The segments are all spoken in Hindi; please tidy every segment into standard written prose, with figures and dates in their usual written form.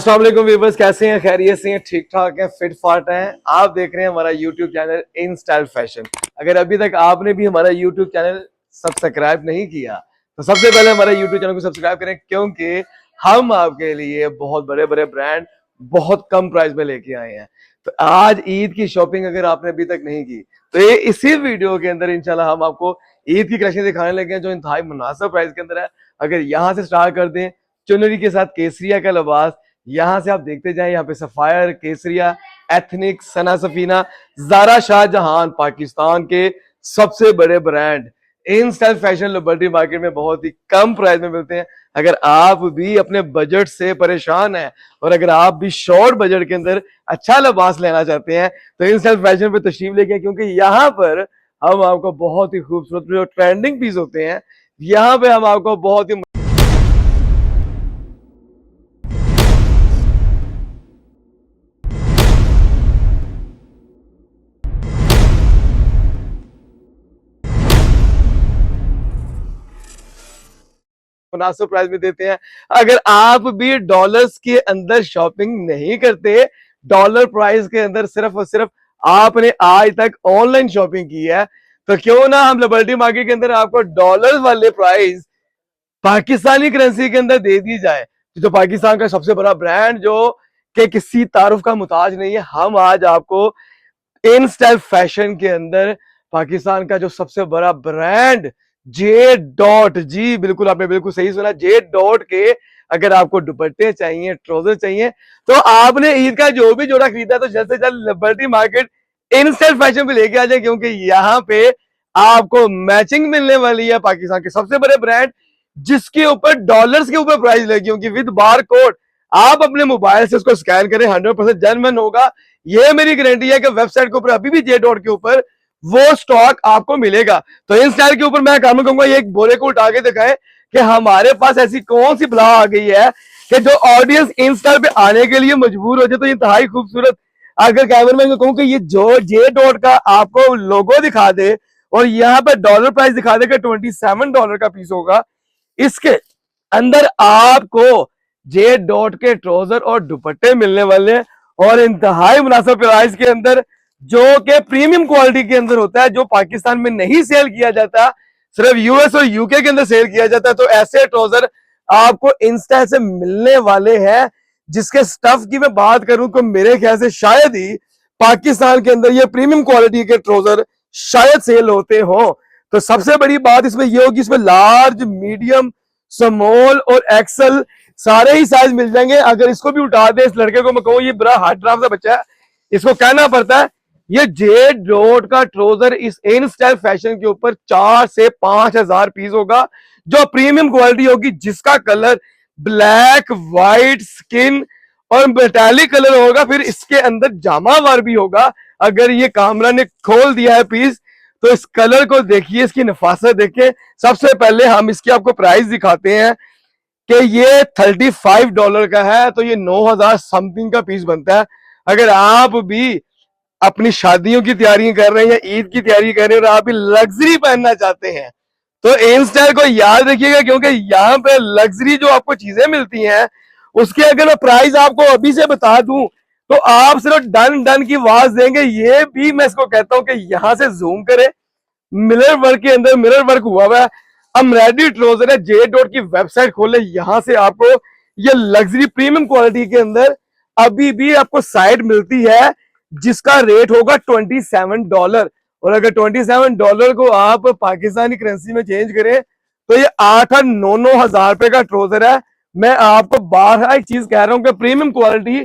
अस्सलाम वालेकुम व्यूअर्स, कैसे हैं? खैरियत से हैं? ठीक ठाक हैं? फिट फाट हैं? आप देख रहे हैं हमारा YouTube channel in style fashion. अगर अभी तक आपने भी हमारा यूट्यूब चैनल सब्सक्राइब नहीं किया तो सबसे पहले हमारा यूट्यूब चैनल को सब्सक्राइब करें, क्योंकि हम आपके लिए बहुत बड़े बड़े ब्रांड बहुत कम प्राइस में लेके आए हैं। तो आज ईद की शॉपिंग अगर आपने अभी तक नहीं की तो ये इसी वीडियो के अंदर इंशाल्लाह हम आपको ईद की कलेक्शन दिखाने लगे हैं जो इंतहाई मुनासिब प्राइस के अंदर है। अगर यहाँ से स्टार्ट कर दें, चुनरी के साथ केसरिया का लिबास, यहाँ से आप देखते जाएं, यहाँ पे सफायर, केसरिया, एथनिक, सना सफीना, जारा, शाहजहां, पाकिस्तान के सबसे बड़े brand in style fashion liberty market में बहुत ही कम प्राइस में मिलते हैं। अगर आप भी अपने बजट से परेशान हैं और अगर आप भी शॉर्ट बजट के अंदर अच्छा लिबास लेना चाहते हैं तो इन स्टाइल फैशन पे तशरीफ लेके, क्योंकि यहाँ पर हम आपको बहुत ही खूबसूरत जो ट्रेंडिंग पीस होते हैं, यहाँ पे हम आपको बहुत ही मुनासिब प्राइस में देते हैं। अगर आप भी डॉलर्स के अंदर शॉपिंग नहीं करते, डॉलर प्राइस के अंदर सिर्फ और सिर्फ आपने आज तक ऑनलाइन शॉपिंग की है, तो क्यों ना हम लिबर्टी मार्केट के अंदर आपको डॉलर वाले प्राइस पाकिस्तानी करेंसी के अंदर दे दी जाए। जो पाकिस्तान का सबसे बड़ा ब्रांड जो कि किसी तारुफ का मुताज नहीं है, हम आज आपको इन स्टाइल फैशन के अंदर पाकिस्तान का जो सबसे बड़ा ब्रांड जे डॉट, जी बिल्कुल आपने बिल्कुल सही सुना, जे डॉट के अगर आपको दुपट्टे चाहिए, ट्राउजर चाहिए, तो आपने ईद का जो भी जोड़ा खरीदा तो जल्द से जल्द liberty market in style fashion पे लेके आ जाए, क्योंकि यहाँ पे आपको मैचिंग मिलने वाली है पाकिस्तान के सबसे बड़े ब्रांड जिसके ऊपर डॉलर्स के ऊपर प्राइस लगी होगी विद बार कोड। आप अपने मोबाइल से उसको स्कैन करें, 100% जेन्युइन होगा। ये मेरी गारंटी है कि वेबसाइट के ऊपर अभी भी जे डॉट के ऊपर वो स्टॉक आपको मिलेगा। तो इन स्टाइल के ऊपर मैं काम कहूंगा ये एक बोरे को उठा के दिखाएं कि हमारे पास ऐसी कौन सी बला आ गई है कि जो ऑडियंस इन स्टाइल पे आने के लिए मजबूर हो जाए। तो ये इंतहाई खूबसूरत, अगर कैमरामैन को कहूं कि ये जो जे डॉट का आपको लोगो दिखा दे और यहाँ पे डॉलर प्राइस दिखा दे कि $27 का पीस होगा, इसके अंदर आपको जे डॉट के ट्राउजर और दुपट्टे मिलने वाले हैं और इंतहाई मुनासिब प्राइस के अंदर, जो कि प्रीमियम क्वालिटी के अंदर होता है, जो पाकिस्तान में नहीं सेल किया जाता, सिर्फ यूएस और यूके के अंदर सेल किया जाता है। तो ऐसे ट्राउजर आपको इंस्टा से मिलने वाले हैं जिसके स्टफ की मैं बात करूं तो मेरे ख्याल से शायद ही पाकिस्तान के अंदर ये प्रीमियम क्वालिटी के ट्राउजर शायद सेल होते हो। तो सबसे बड़ी बात इसमें यह होगी, इसमें लार्ज, मीडियम, स्मॉल और एक्सल सारे ही साइज मिल जाएंगे। अगर इसको भी उठा दे, इस लड़के को मैं कहूँ ये बड़ा हार्ड ड्राफ्ट सा बच्चा है, इसको कहना पड़ता है ये जे डॉट का ट्राउजर इस इन स्टाइल फैशन के ऊपर 4 से 5 हजार पीस होगा, जो प्रीमियम क्वालिटी होगी, जिसका कलर ब्लैक, व्हाइट, स्किन और मेटालिक कलर होगा। फिर इसके अंदर जामावार भी होगा। अगर ये कामरा ने खोल दिया है पीस तो इस कलर को देखिए, इसकी नफासत देखिए। सबसे पहले हम इसकी आपको प्राइस दिखाते हैं कि ये $35 का है, तो ये 9,000 समथिंग का पीस बनता है। अगर आप भी अपनी शादियों की तैयारी कर रहे हैं या ईद की तैयारी कर रहे हैं और आप भी लग्जरी पहनना चाहते हैं तो इन स्टाइल को याद रखिएगा, क्योंकि यहाँ पे लग्जरी जो आपको चीजें मिलती हैं उसके अगर मैं प्राइस आपको अभी से बता दूं तो आप सिर्फ डन डन की आवाज देंगे। ये भी मैं इसको कहता हूं कि यहां से जूम करें, मिरर वर्क के अंदर मिरर वर्क हुआ हुआ है, अमरेडी ट्राउजर है, जे डॉट की वेबसाइट खोले, यहां से आपको ये लग्जरी प्रीमियम क्वालिटी के अंदर अभी भी आपको साइड मिलती है जिसका रेट होगा $27। और अगर $27 को आप पाकिस्तानी करेंसी में चेंज करें तो ये 8-9 हजार रुपए का ट्राउजर है। मैं आपको बारह एक चीज कह रहा हूं कि प्रीमियम क्वालिटी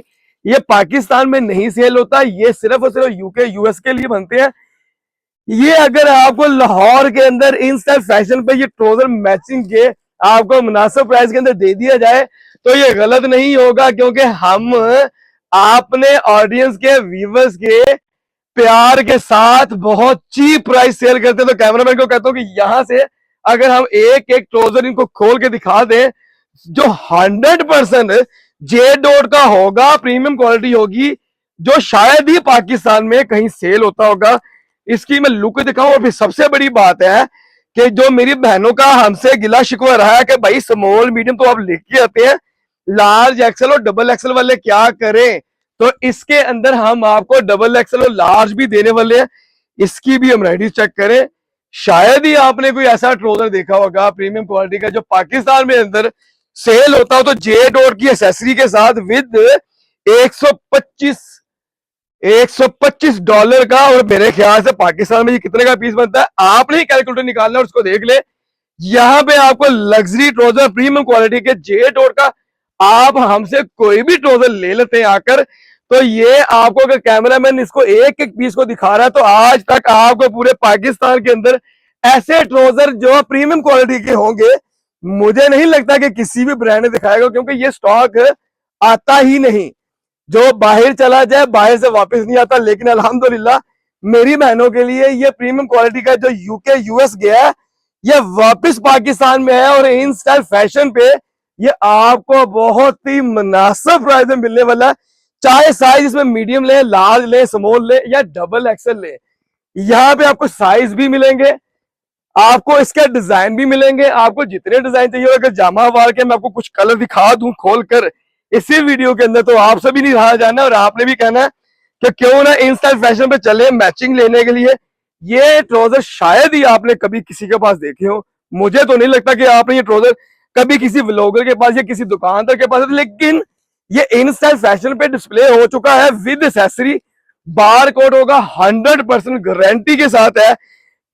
ये पाकिस्तान में नहीं सेल होता, ये सिर्फ और सिर्फ यूके यूएस के लिए बनते हैं। ये अगर आपको लाहौर के अंदर इन स्टाइल फैशन पे ये ट्राउजर मैचिंग के आपको मुनासिब प्राइस के अंदर दे दिया जाए तो ये गलत नहीं होगा, क्योंकि हम आपने ऑडियंस के, व्यूवर्स के प्यार के साथ बहुत चीप प्राइस सेल करते हैं। तो कैमरामैन को कहता हूं कि यहां से अगर हम एक एक ट्राउजर इनको खोल के दिखा दें जो 100% जे डॉट का होगा, प्रीमियम क्वालिटी होगी, जो शायद ही पाकिस्तान में कहीं सेल होता होगा, इसकी मैं लुक दिखाऊं। और फिर सबसे बड़ी बात है कि जो मेरी बहनों का हमसे गिला शिकवा रहा है कि भाई स्मॉल मीडियम तो आप लेके आते हैं, लार्ज एक्सेल और डबल एक्सेल वाले क्या करें, तो इसके अंदर हम आपको डबल एक्सेल और लार्ज भी देने वाले हैं। इसकी भी एम्ब्रॉयडरी चेक करें। शायद ही आपने कोई ऐसा ट्राउजर देखा होगा प्रीमियम क्वालिटी का जो पाकिस्तान में अंदर सेल होता हो तो जे डॉट की एसेसरी के साथ विद 125 $125 का। और मेरे ख्याल से पाकिस्तान में ये कितने का पीस बनता है आपने ही कैलकुलेटर निकालना और उसको देख ले। यहाँ पे आपको लग्जरी ट्राउजर प्रीमियम क्वालिटी के जे डॉट का, आप हमसे कोई भी ट्राउजर ले लेते हैं आकर, तो ये आपको अगर कैमरामैन इसको एक एक पीस को दिखा रहा है तो आज तक आपको पूरे पाकिस्तान के अंदर ऐसे ट्राउजर जो प्रीमियम क्वालिटी के होंगे मुझे नहीं लगता कि किसी भी ब्रांड ने दिखाएगा, क्योंकि ये स्टॉक आता ही नहीं। जो बाहर चला जाए बाहर से वापस नहीं आता। लेकिन अल्हम्दुलिल्लाह मेरी बहनों के लिए ये प्रीमियम क्वालिटी का जो यूके यूएस गया है ये वापस पाकिस्तान में है और इन स्टाइल फैशन पे ये आपको बहुत ही मुनासिब प्राइस में मिलने वाला है। चाहे साइज इसमें मीडियम ले, लार्ज ले, स्मॉल ले या डबल एक्सेल ले, यहाँ पे आपको साइज भी मिलेंगे, आपको इसके डिजाइन भी मिलेंगे। आपको जितने डिजाइन चाहिए, अगर जामा वार के मैं आपको कुछ कलर दिखा दूं खोल कर इसी वीडियो के अंदर, तो आप सभी नहीं रहा जाना और आपने भी कहना है कि क्यों ना इन स्टाइल फैशन पे चले मैचिंग लेने के लिए। ये ट्राउजर शायद ही आपने कभी किसी के पास देखे हो, मुझे तो नहीं लगता कि आपने ये ट्राउजर कभी किसी व्लॉगर के पास या किसी दुकानदार के पास, लेकिन ये इन स्टाइल फैशन पे डिस्प्ले हो चुका है विद एसेसरी। बार कोड होगा, 100% गारंटी के साथ है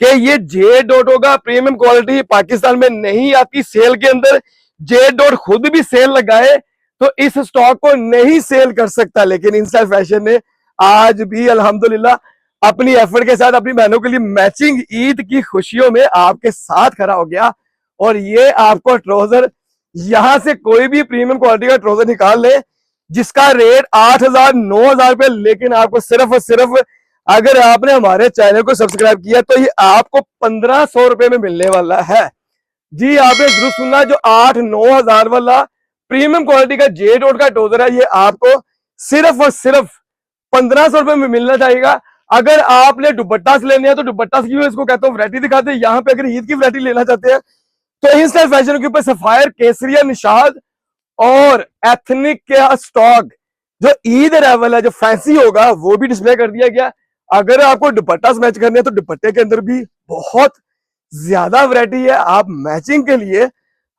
कि ये जे डॉट होगा। प्रीमियम क्वालिटी पाकिस्तान में नहीं आती सेल के अंदर। जे डॉट खुद भी सेल लगाए तो इस स्टॉक को नहीं सेल कर सकता, लेकिन इन स्टाइल फैशन ने आज भी अल्हम्दुलिल्लाह अपनी एफर्ट के साथ अपनी बहनों के लिए मैचिंग ईद की खुशियों में आपके साथ खड़ा हो गया। और ये आपको ट्राउजर यहां से कोई भी प्रीमियम क्वालिटी का ट्राउजर निकाल ले जिसका रेट 8,000 9,000 रुपए, लेकिन आपको सिर्फ और सिर्फ अगर आपने हमारे चैनल को सब्सक्राइब किया तो ये आपको 1,500 रुपए में मिलने वाला है। जी आपने दुरुस्त सुना, जो 8-9 हजार वाला प्रीमियम क्वालिटी का जे डॉट का ट्राउजर है ये आपको सिर्फ और सिर्फ 1,500 रुपए में मिलना चाहिए। अगर आपने दुपट्टा से लेने हैं तो दुपट्टा की इसको कहता हूँ वैरायटी दिखाते हैं। यहाँ पे अगर ईद की वैरायटी लेना चाहते हैं तो इन स्टाइल फैशन के ऊपर सफायर, केसरिया, निशाद और एथनिक के स्टॉक जो ईद अराइवल है जो फैंसी होगा वो भी डिस्प्ले कर दिया गया। अगर आपको दुपट्टा मैच करने हैं तो दुपट्टे के अंदर भी बहुत ज्यादा वैरायटी है। आप मैचिंग के लिए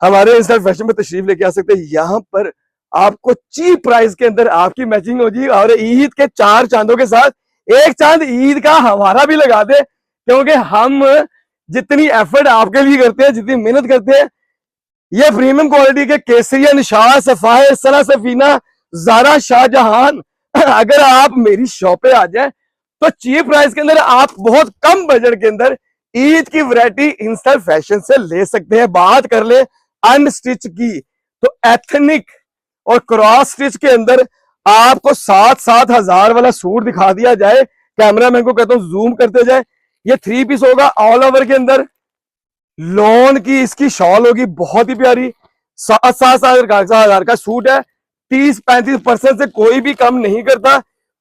हमारे इंस्टा फैशन में तशरीफ लेके आ सकते हैं। यहाँ पर आपको चीप प्राइस के अंदर आपकी मैचिंग हो जी। और ईद के 4 चांदों के साथ एक चांद ईद का हमारा भी लगा दे, क्योंकि हम जितनी एफर्ट आपके लिए करते हैं, जितनी मेहनत करते हैं, ये प्रीमियम क्वालिटी के केसरिया, निशार, सफायर, सना, सफीना, जारा, शाहजहान अगर आप मेरी शॉप पे आ जाए तो चीप प्राइस के अंदर आप बहुत कम बजट के अंदर ईद की वैरायटी इंस्टा फैशन से ले सकते हैं। बात कर ले अनस्टिच की तो एथनिक और क्रॉस स्टिच के अंदर आपको 7-7 हजार वाला सूट दिखा दिया जाए। कैमरामैन को कहता हूं जूम करते जाए। ये 3 पीस होगा ऑल ओवर के अंदर। लॉन की इसकी शॉल होगी बहुत ही प्यारी। 7-7 हजार का सूट है। 30-35% से कोई भी कम नहीं करता।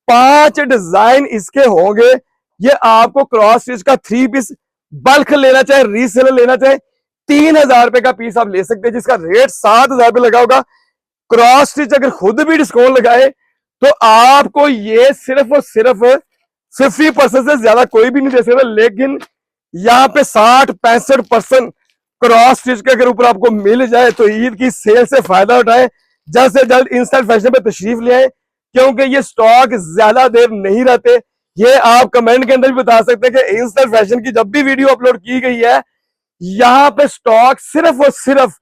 5 डिजाइन इसके होंगे। ये आपको क्रॉस स्टिच का 3 पीस बल्क लेना चाहे, रीसेलर लेना चाहे, 3,000 रुपए का पीस आप ले सकते हैं, जिसका रेट 7,000 रुपए लगा होगा। क्रॉस स्टिच अगर खुद भी डिस्काउंट लगाए तो आपको ये सिर्फ और सिर्फ 50% से ज्यादा कोई भी नहीं दे सकता। लेकिन यहाँ पे 60-65% क्रॉस स्टिच के अगर ऊपर आपको मिल जाए तो ईद की सेल से फायदा उठाए। जल्द से जल्द इंस्टा फैशन पे तशरीफ ले आए, क्योंकि ये स्टॉक ज्यादा देर नहीं रहते। ये आप कमेंट के अंदर भी बता सकते हैं कि इंस्टा फैशन की जब भी वीडियो अपलोड की गई है यहाँ पे स्टॉक सिर्फ और सिर्फ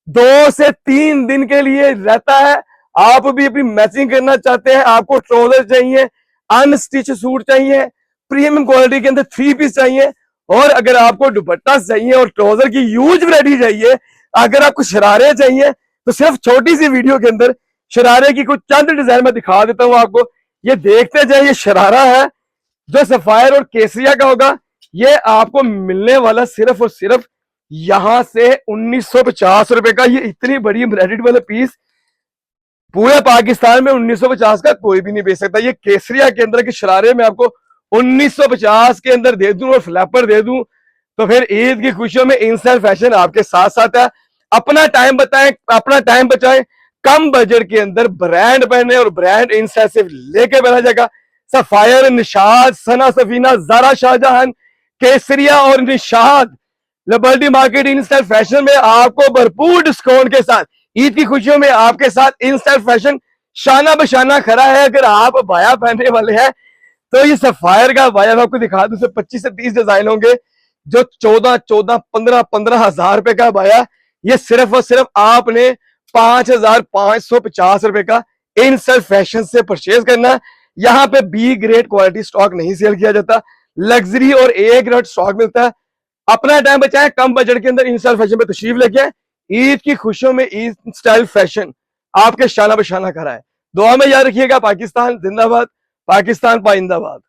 2 से 3 दिन के लिए रहता है। आप भी अपनी मैचिंग करना चाहते हैं, आपको ट्राउजर चाहिए, अनस्टिच सूट चाहिए, प्रीमियम क्वालिटी के अंदर 3 पीस चाहिए, और अगर आपको दुपट्टा चाहिए और ट्राउजर की यूज वैरायटी चाहिए, अगर आपको शरारे चाहिए तो सिर्फ छोटी सी वीडियो के अंदर शरारे की कुछ चंद डिजाइन में दिखा देता हूं आपको। ये देखते जाए। ये शरारा है जो सफायर और केसरिया का होगा। ये आपको मिलने वाला सिर्फ और सिर्फ यहां से 1,950 रुपए का। ये इतनी बड़ी ब्रांडेड वाला पीस पूरे पाकिस्तान में 1,950 का कोई भी नहीं बेच सकता। ये केसरिया के अंदर के शरारे में आपको 1,950 के अंदर दे दूं और फ्लैपर दे दूं तो फिर ईद की खुशियों में इंस्टा फैशन आपके साथ साथ है। अपना टाइम बताएं, अपना टाइम बचाएं, कम बजट के अंदर ब्रांड पहने और ब्रांड इंसेसिव लेके पहना जाएगा। सफायर, निशाद, सना, सफीना, जारा, शाहजहान, केसरिया और Nishad liberty market in style fashion में आपको भरपूर डिस्काउंट के साथ ईद की खुशियों में आपके साथ इन स्टाइल फैशन शाना बशाना खड़ा है। अगर आप बाया पहनने वाले हैं तो ये सफायर का बाया मैं आपको दिखा दूं, 25 से 30 डिजाइन होंगे जो 14 हजार रुपए का बाया ये सिर्फ और सिर्फ आपने 5,550 रुपए का इन स्टाइल फैशन से परचेज करना। यहाँ पे बी ग्रेड क्वालिटी स्टॉक नहीं सेल किया जाता, लग्जरी और ए ग्रेड स्टॉक मिलता है। अपना टाइम बचाए, कम बजट के अंदर इन स्टाइल फैशन पे तशरीफ लेके आए। ईद की खुशियों में ईद स्टाइल फैशन आपके शाना बशाना करा है। दुआ में याद रखिएगा। पाकिस्तान जिंदाबाद, पाकिस्तान पाइंदाबाद।